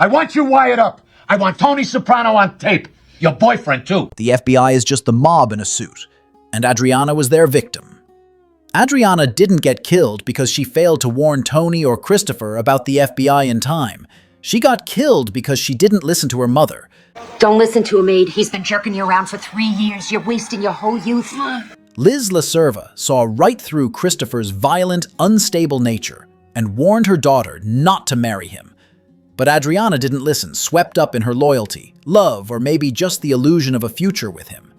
I want you wired up. I want Tony Soprano on tape. Your boyfriend, too. The FBI is just the mob in a suit, and Adriana was their victim. Adriana didn't get killed because she failed to warn Tony or Christopher about the FBI in time. She got killed because she didn't listen to her mother. Don't listen to him, Aid. He's been jerking you around for 3 years. You're wasting your whole youth. Liz LaServa saw right through Christopher's violent, unstable nature and warned her daughter not to marry him. But Adriana didn't listen, swept up in her loyalty, love, or maybe just the illusion of a future with him.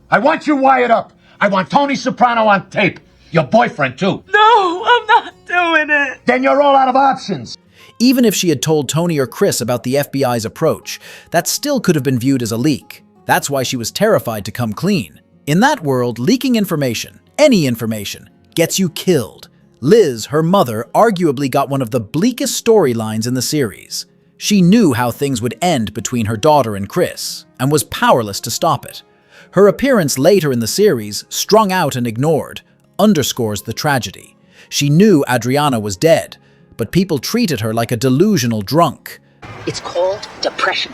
I want you wired up. I want Tony Soprano on tape. Your boyfriend, too. No, I'm not doing it. Then you're all out of options. Even if she had told Tony or Chris about the FBI's approach, that still could have been viewed as a leak. That's why she was terrified to come clean. In that world, leaking information, any information, gets you killed. Liz, her mother, arguably got one of the bleakest storylines in the series. She knew how things would end between her daughter and Chris, and was powerless to stop it. Her appearance later in the series, strung out and ignored, underscores the tragedy. She knew Adriana was dead, but people treated her like a delusional drunk. It's called depression.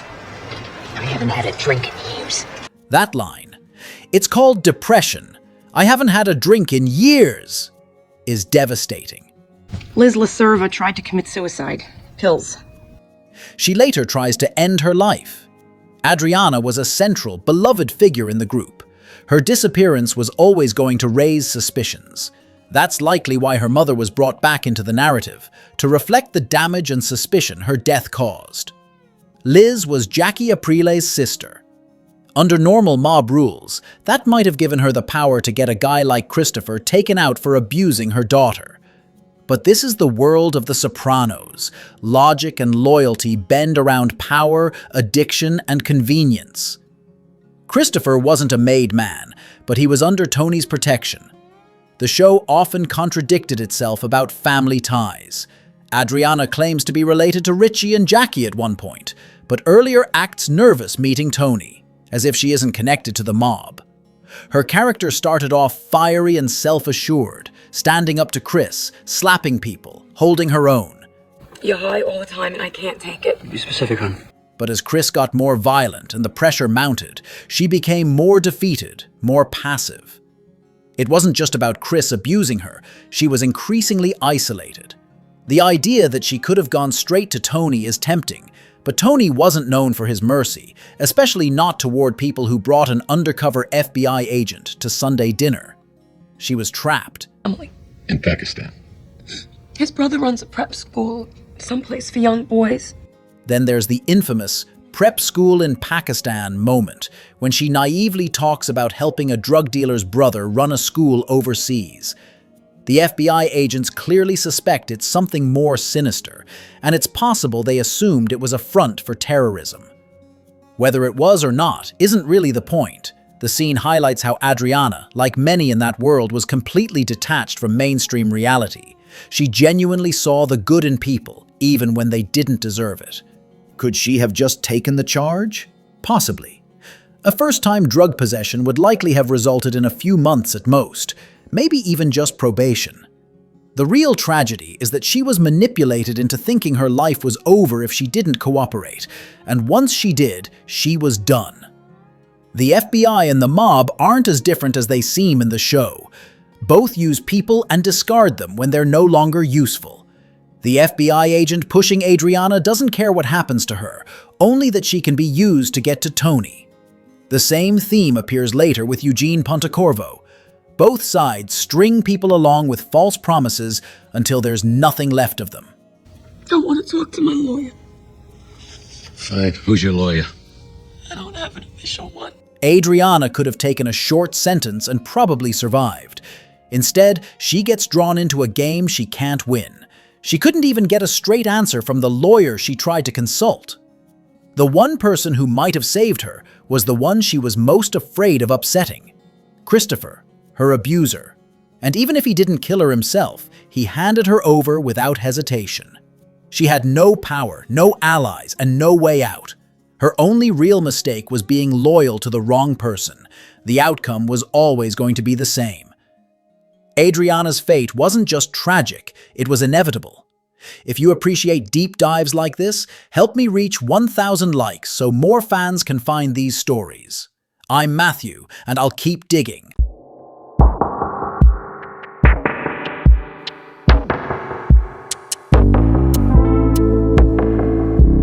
I haven't had a drink in years. That line, "It's called depression. I haven't had a drink in years," is devastating. Liz LaServa tried to commit suicide. Pills. She later tries to end her life. Adriana was a central, beloved figure in the group. Her disappearance was always going to raise suspicions. That's likely why her mother was brought back into the narrative, to reflect the damage and suspicion her death caused. Liz was Jackie Aprile's sister. Under normal mob rules, that might have given her the power to get a guy like Christopher taken out for abusing her daughter. But this is the world of the Sopranos. Logic and loyalty bend around power, addiction, and convenience. Christopher wasn't a made man, but he was under Tony's protection. The show often contradicted itself about family ties. Adriana claims to be related to Richie and Jackie at one point, but earlier acts nervous meeting Tony, as if she isn't connected to the mob. Her character started off fiery and self-assured, standing up to Chris, slapping people, holding her own. You're high all the time and I can't take it. Be specific, hon. But as Chris got more violent and the pressure mounted, she became more defeated, more passive. It wasn't just about Chris abusing her, she was increasingly isolated. The idea that she could have gone straight to Tony is tempting, but Tony wasn't known for his mercy, especially not toward people who brought an undercover FBI agent to Sunday dinner. She was trapped. Emily. In Pakistan. His brother runs a prep school, someplace for young boys. Then there's the infamous prep school in Pakistan moment, when she naively talks about helping a drug dealer's brother run a school overseas. The FBI agents clearly suspect it's something more sinister, and it's possible they assumed it was a front for terrorism. Whether it was or not isn't really the point. The scene highlights how Adriana, like many in that world, was completely detached from mainstream reality. She genuinely saw the good in people, even when they didn't deserve it. Could she have just taken the charge? Possibly. A first-time drug possession would likely have resulted in a few months at most, maybe even just probation. The real tragedy is that she was manipulated into thinking her life was over if she didn't cooperate, and once she did, she was done. The FBI and the mob aren't as different as they seem in the show. Both use people and discard them when they're no longer useful. The FBI agent pushing Adriana doesn't care what happens to her, only that she can be used to get to Tony. The same theme appears later with Eugene Pontecorvo. Both sides string people along with false promises until there's nothing left of them. I want to talk to my lawyer. Fine. Who's your lawyer? I don't have an official one. Adriana could have taken a short sentence and probably survived. Instead, she gets drawn into a game she can't win. She couldn't even get a straight answer from the lawyer she tried to consult. The one person who might have saved her was the one she was most afraid of upsetting, Christopher, her abuser. And even if he didn't kill her himself, he handed her over without hesitation. She had no power, no allies, and no way out. Her only real mistake was being loyal to the wrong person. The outcome was always going to be the same. Adriana's fate wasn't just tragic, it was inevitable. If you appreciate deep dives like this, help me reach 1,000 likes so more fans can find these stories. I'm Matthew, and I'll keep digging.